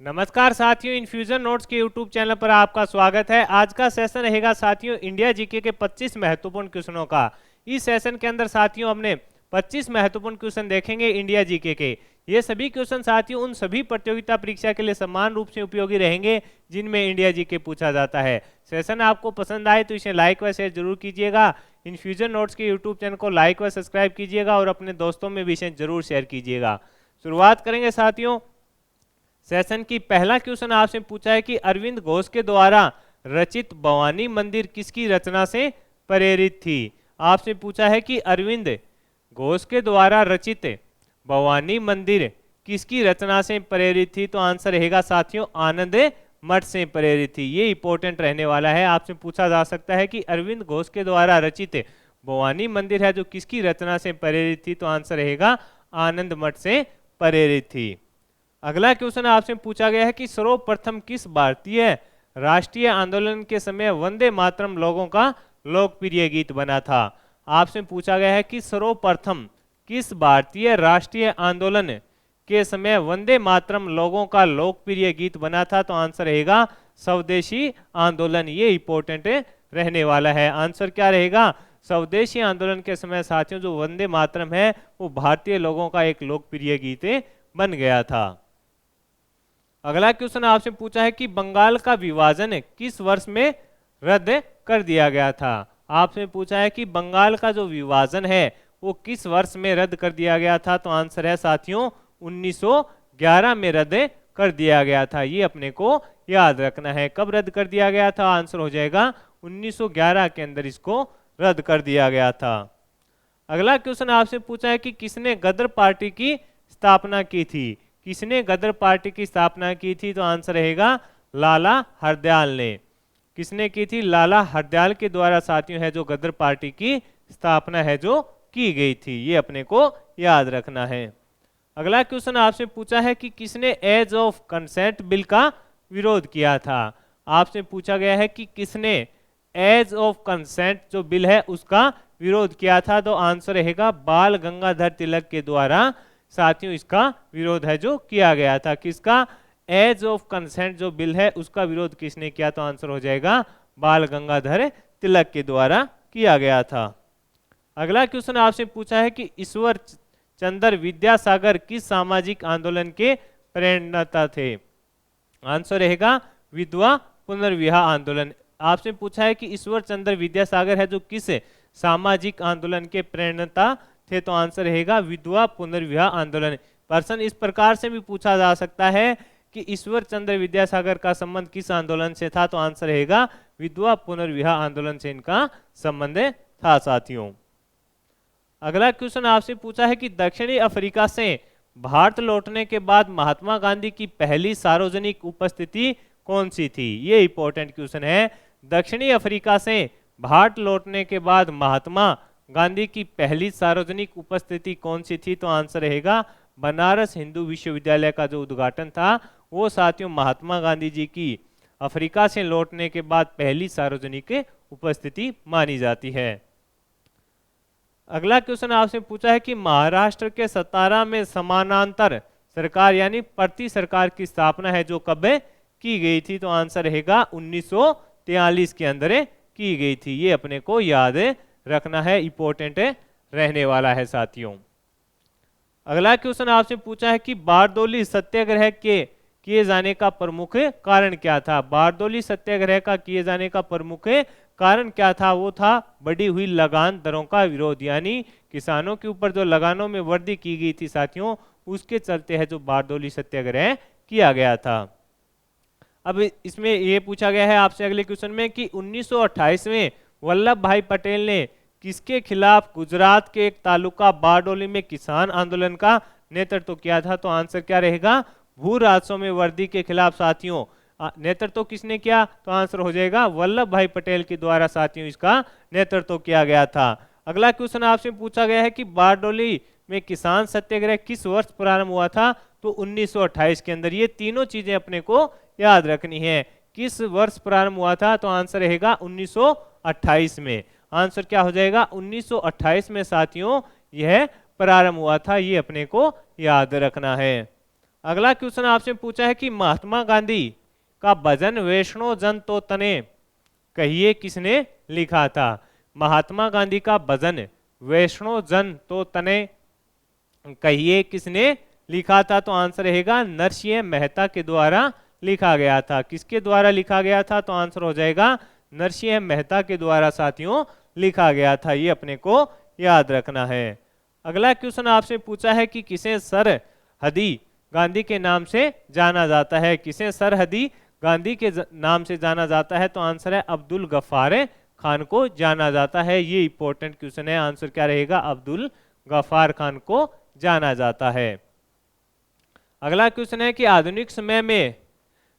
नमस्कार साथियों, infusion notes के यूट्यूब चैनल पर आपका स्वागत है। आज का सेशन रहेगा साथियों इंडिया जीके के 25 महत्वपूर्ण क्वेश्चनों का। इस सेशन के अंदर साथियों हमने 25 महत्वपूर्ण क्वेश्चन देखेंगे इंडिया जीके के। ये सभी क्वेश्चन साथियों उन सभी प्रतियोगिता परीक्षा के लिए समान रूप से उपयोगी रहेंगे जिनमें इंडिया जीके पूछा जाता है। सेशन आपको पसंद आए तो इसे लाइक व शेयर जरूर कीजिएगा। इन्फ्यूजन नोट्स के यूट्यूब चैनल को लाइक व सब्सक्राइब कीजिएगा और अपने दोस्तों में भी इसे जरूर शेयर कीजिएगा। शुरुआत करेंगे साथियों सेशन की। पहला क्वेश्चन आपसे पूछा है कि अरविंद घोष के द्वारा रचित भवानी मंदिर किसकी रचना से प्रेरित थी। आपसे पूछा है कि अरविंद घोष के द्वारा रचित भवानी मंदिर किसकी रचना से प्रेरित थी। तो आंसर रहेगा साथियों आनंद मठ से प्रेरित थी। ये इंपॉर्टेंट रहने वाला है। आपसे पूछा जा सकता है कि अरविंद घोष के द्वारा रचित भवानी मंदिर है जो किसकी रचना से प्रेरित थी। तो आंसर रहेगा आनंद मठ से प्रेरित थी। अगला क्वेश्चन आपसे पूछा गया है कि सर्वप्रथम किस भारतीय राष्ट्रीय आंदोलन के समय वंदे मातरम लोगों का लोकप्रिय गीत बना था। आपसे पूछा गया है कि सर्वप्रथम किस भारतीय राष्ट्रीय आंदोलन के समय वंदे मातरम लोगों का लोकप्रिय गीत बना था। तो आंसर रहेगा स्वदेशी आंदोलन। ये इंपॉर्टेंट रहने वाला है। आंसर क्या रहेगा, स्वदेशी आंदोलन के समय साथियों जो वंदे मातरम है वो भारतीय लोगों का एक लोकप्रिय गीत बन गया था। अगला क्वेश्चन आपसे पूछा है कि बंगाल का विभाजन किस वर्ष में रद्द कर दिया गया था। आपसे पूछा है कि बंगाल का जो विभाजन है वो किस वर्ष में रद्द कर दिया गया था। तो आंसर है साथियों 1911 में रद्द कर दिया गया था। ये अपने को याद रखना है। कब रद्द कर दिया गया था, आंसर हो जाएगा 1911 के अंदर इसको रद्द कर दिया गया था। अगला क्वेश्चन आपसे पूछा है कि किसने गदर पार्टी की स्थापना की थी। किसने गदर पार्टी की स्थापना की थी। तो आंसर रहेगा लाला हरदयाल ने। किसने की थी, लाला हरदयाल के द्वारा साथियों है जो गदर पार्टी की स्थापना है जो की गई थी। ये अपने को याद रखना है। अगला क्वेश्चन आपसे पूछा है कि किसने एज ऑफ कंसेंट बिल का विरोध किया था। आपसे पूछा गया है कि किसने एज ऑफ कंसेंट जो बिल है उसका विरोध किया था। तो आंसर रहेगा बाल गंगाधर तिलक के द्वारा साथियों इसका विरोध है जो किया गया था। किसका, एज ऑफ कंसेंट जो बिल है उसका विरोध किसने किया। तो आंसर हो जाएगा बाल गंगाधर तिलक के द्वारा किया गया था। अगला क्वेश्चन आपसे पूछा है कि ईश्वर चंद्र विद्यासागर किस सामाजिक आंदोलन के प्रेरणा थे। आंसर रहेगा विधवा पुनर्विवाह आंदोलन। आपसे पूछा है कि ईश्वर चंद्र विद्यासागर है जो किस सामाजिक आंदोलन के प्रेरणा थे। तो आंसर रहेगा विधवा पुनर्विवाह आंदोलन। प्रश्न इस प्रकार से भी पूछा जा सकता है कि ईश्वर चंद्र विद्यासागर का संबंध किस आंदोलन से था। तो आंसर रहेगा विधवा पुनर्विवाह आंदोलन से इनका संबंध था साथियों। अगला क्वेश्चन आपसे पूछा है कि दक्षिणी अफ्रीका से भारत लौटने के बाद महात्मा गांधी की पहली सार्वजनिक उपस्थिति कौन सी थी। ये इंपॉर्टेंट क्वेश्चन है। दक्षिणी अफ्रीका से भारत लौटने के बाद महात्मा गांधी की पहली सार्वजनिक उपस्थिति कौन सी थी। तो आंसर रहेगा बनारस हिंदू विश्वविद्यालय का जो उद्घाटन था वो साथियों महात्मा गांधी जी की अफ्रीका से लौटने के बाद पहली सार्वजनिक उपस्थिति मानी जाती है। अगला क्वेश्चन आपसे पूछा है कि महाराष्ट्र के सतारा में समानांतर सरकार यानी प्रति सरकार की स्थापना है जो कब की गई थी। तो आंसर रहेगा 1943 के अंदर की गई थी। ये अपने को याद रखना है, इंपॉर्टेंट रहने वाला है साथियों। अगला क्वेश्चन आपसे पूछा है कि बारदोली सत्याग्रह के किए जाने का प्रमुख कारण क्या था। बारदोली सत्याग्रह का किए जाने का प्रमुख कारण क्या था। वो था बढ़ी हुई लगान दरों का विरोध, यानी किसानों के ऊपर जो लगानों में वृद्धि की गई थी साथियों उसके चलते है जो बारदोली सत्याग्रह किया गया था। अब इसमें ये पूछा गया है आपसे अगले क्वेश्चन में कि 1928 में वल्लभ भाई पटेल ने किसके खिलाफ गुजरात के एक तालुका बारडोली में किसान आंदोलन का नेतृत्व किया था। तो आंसर क्या रहेगा, भू राजस्व में वृद्धि के खिलाफ साथियों नेतृत्व किसने किया। तो आंसर हो जाएगा वल्लभ भाई पटेल के द्वारा साथियों इसका नेतृत्व किया गया था। अगला क्वेश्चन आपसे पूछा गया है कि बारडोली में किसान सत्याग्रह किस वर्ष प्रारंभ हुआ था। तो 1928 के अंदर। ये तीनों चीजें अपने को याद रखनी है। किस वर्ष प्रारंभ हुआ था। तो आंसर रहेगा 1928 में। आंसर क्या हो जाएगा 1928 में साथियों यह प्रारंभ हुआ था। ये अपने को याद रखना है। अगला क्वेश्चन आपसे पूछा है कि महात्मा गांधी का भजन वैष्णो जन तो तने कहिए किसने लिखा था। महात्मा गांधी का भजन वैष्णो जन तो तने कहिए किसने लिखा था, तो आंसर रहेगा नरसिंह मेहता के द्वारा लिखा गया था। किसके द्वारा लिखा गया था, तो आंसर हो जाएगा नरसिंह मेहता के द्वारा साथियों लिखा गया था। ये अपने को याद रखना है। अगला क्वेश्चन आपसे पूछा है कि किसे सरहदी गांधी के नाम से जाना जाता है। किसे सरहदी गांधी के नाम से जाना जाता है, तो आंसर है अब्दुल गफ्फार खान को जाना जाता है। ये इंपॉर्टेंट क्वेश्चन है, आंसर क्या रहेगा, अब्दुल गफ्फार खान को जाना जाता है। अगला क्वेश्चन है कि आधुनिक समय में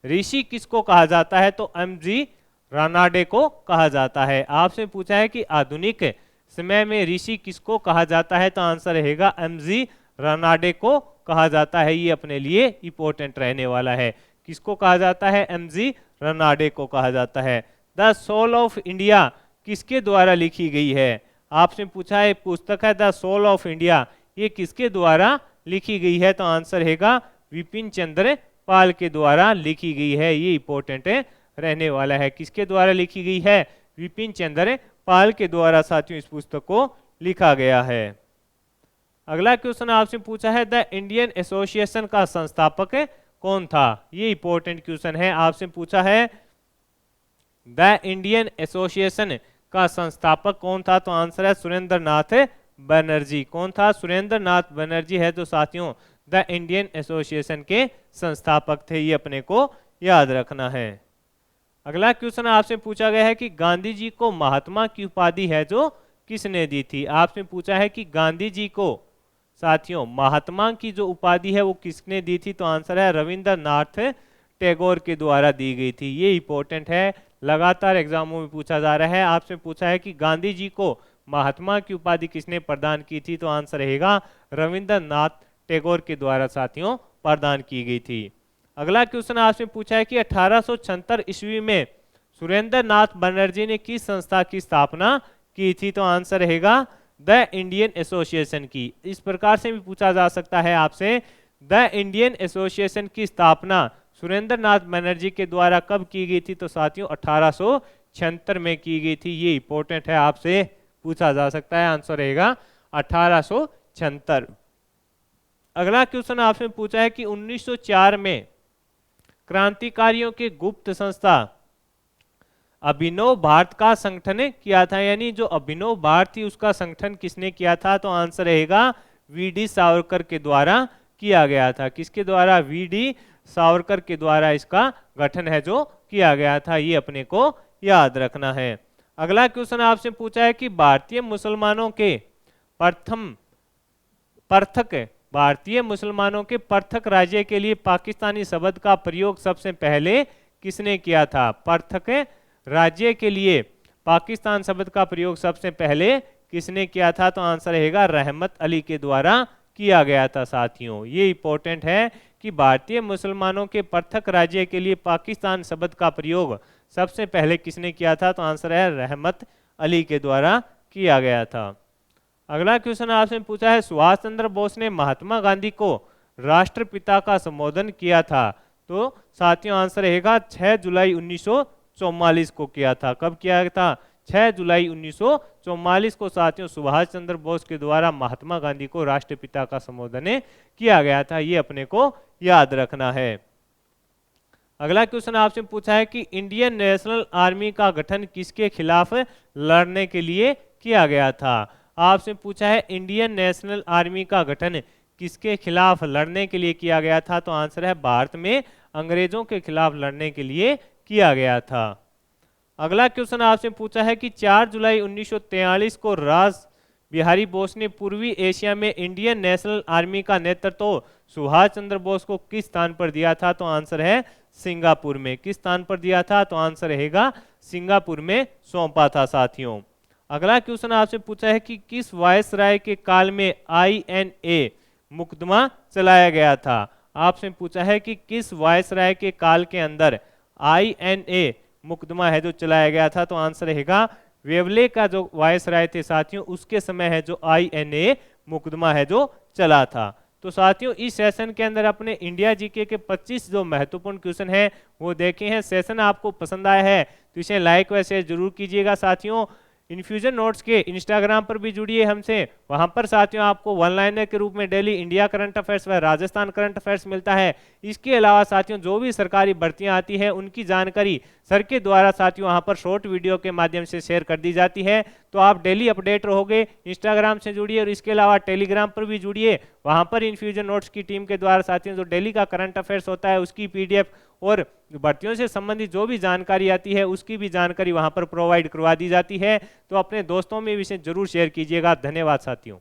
ऋषि किसको कहा जाता है, तो एमजी रानाडे को कहा जाता है। आपसे पूछा है कि आधुनिक समय में ऋषि किसको कहा जाता है, तो आंसर रहेगा एमजी रानाडे को कहा जाता है। ये अपने लिए इंपॉर्टेंट रहने वाला है। किसको कहा जाता है, एमजी रानाडे को कहा जाता है। द सोल ऑफ इंडिया किसके द्वारा लिखी गई है। आपसे पूछा है पुस्तक है द सोल ऑफ इंडिया, ये किसके द्वारा लिखी गई है, तो आंसर रहेगा विपिन चंद्र पाल के द्वारा लिखी गई है। ये इंपॉर्टेंट रहने वाला है। किसके द्वारा लिखी गई है, विपिन चंद्र पाल के द्वारा साथियों इस पुस्तक को लिखा गया है। अगला क्वेश्चन आपसे पूछा है द इंडियन एसोसिएशन का संस्थापक कौन था। ये इंपॉर्टेंट क्वेश्चन है। आपसे पूछा है द इंडियन एसोसिएशन का संस्थापक कौन था, तो आंसर है सुरेंद्र नाथ बनर्जी। कौन था, सुरेंद्र नाथ बनर्जी है जो साथियों द इंडियन एसोसिएशन के संस्थापक थे। ये अपने को याद रखना है। अगला क्वेश्चन आपसे पूछा गया है कि गांधी जी को महात्मा की उपाधि है जो किसने दी थी। आपसे पूछा है कि गांधी जी को साथियों महात्मा की जो उपाधि है वो किसने दी थी, तो आंसर है रविंद्रनाथ टैगोर के द्वारा दी गई थी। ये इंपॉर्टेंट है, लगातार एग्जामों में पूछा जा रहा है। आपसे पूछा है कि गांधी जी को महात्मा की उपाधि किसने प्रदान की थी, तो आंसर रहेगा रविंद्रनाथ टैगोर के द्वारा साथियों प्रदान की गई थी। अगला क्वेश्चन आपसे पूछा है कि 1876 ईस्वी में सुरेंद्र नाथ बनर्जी ने किस संस्था की स्थापना की थी, तो आंसर रहेगा द इंडियन एसोसिएशन की। इस प्रकार से भी पूछा जा सकता है आपसे द इंडियन एसोसिएशन की स्थापना सुरेंद्र नाथ बनर्जी के द्वारा कब की गई थी, तो साथियों 1876 में की गई थी। ये इंपॉर्टेंट है, आपसे पूछा जा सकता है, आंसर रहेगा 1876। अगला क्वेश्चन आपसे पूछा है कि 1904 में क्रांतिकारियों के गुप्त संस्था अभिनव भारत का संगठन किया था। यानी जो अभिनव भारत थी उसका संगठन किसने किया था, तो आंसर रहेगा वीडी सावरकर के द्वारा किया गया था। किसके द्वारा, वीडी सावरकर के द्वारा इसका गठन है जो किया गया था। ये अपने को याद रखना है। अगला क्वेश्चन आपसे पूछा है कि भारतीय मुसलमानों के पृथक राज्य के लिए पाकिस्तानी शब्द का प्रयोग सबसे पहले किसने किया था। पृथक राज्य के लिए पाकिस्तान शब्द का प्रयोग सबसे पहले किसने किया था, तो आंसर रहेगा रहमत अली के द्वारा किया गया था। साथियों ये इंपॉर्टेंट है कि भारतीय मुसलमानों के पृथक राज्य के लिए पाकिस्तान शब्द का प्रयोग सबसे पहले किसने किया था, तो आंसर है रहमत अली के द्वारा किया गया था। अगला क्वेश्चन आपसे पूछा है सुभाष चंद्र बोस ने महात्मा गांधी को राष्ट्रपिता का संबोधन किया था, तो साथियों आंसर रहेगा 6 जुलाई 1944 को किया था। कब किया था, 6 जुलाई 1944 को साथियों सुभाष चंद्र बोस के द्वारा महात्मा गांधी को राष्ट्रपिता का संबोधन किया गया था। ये अपने को याद रखना है। अगला क्वेश्चन आपसे पूछा है कि इंडियन नेशनल आर्मी का गठन किसके खिलाफ लड़ने के लिए किया गया था। आपसे पूछा है इंडियन नेशनल आर्मी का गठन किसके खिलाफ लड़ने के लिए किया गया था, तो आंसर है भारत में अंग्रेजों के खिलाफ लड़ने के लिए किया गया था। अगला क्वेश्चन आपसे पूछा है कि 4 जुलाई 1943 को रास बिहारी बोस ने पूर्वी एशिया में इंडियन नेशनल आर्मी का नेतृत्व सुभाष चंद्र बोस को किस स्थान पर दिया था, तो आंसर है सिंगापुर में। किस स्थान पर दिया था, तो आंसर रहेगा सिंगापुर में सौंपा था। साथियों अगला क्वेश्चन आपसे पूछा है कि किस वायसराय के काल में INA मुकदमा चलाया गया था। आपसे पूछा है कि किस वायसराय के काल के अंदर INA मुकदमा है जो चलाया गया था, तो आंसर रहेगा वेवले का जो वायसराय थे साथियों उसके समय है जो INA मुकदमा है जो चला था। तो साथियों इस सेशन के अंदर अपने इंडिया जीके के 25 जो महत्वपूर्ण क्वेश्चन हैं वो देखे हैं। सेशन आपको पसंद आया है तो इसे लाइक व शेयर जरूर कीजिएगा। साथियों इन्फ्यूजन नोट्स के इंस्टाग्राम पर भी जुड़िए हमसे, वहां पर साथियों आपको वन लाइनर के रूप में डेली इंडिया करंट अफेयर्स व राजस्थान करंट अफेयर्स मिलता है। इसके अलावा साथियों जो भी सरकारी भर्तियां आती है उनकी जानकारी सर के द्वारा साथियों वहां पर शॉर्ट वीडियो के माध्यम से शेयर कर दी जाती है। तो आप डेली अपडेट रहोगे। इंस्टाग्राम से जुड़िए और इसके अलावा टेलीग्राम पर भी जुड़िए, वहां पर इन्फ्यूजन नोट्स की टीम के द्वारा साथियों जो डेली का करंट अफेयर्स होता है उसकी पीडीएफ और भर्तियों से संबंधित जो भी जानकारी आती है उसकी भी जानकारी वहां पर प्रोवाइड करवा दी जाती है। तो अपने दोस्तों में भी इसे जरूर शेयर कीजिएगा। धन्यवाद साथियों।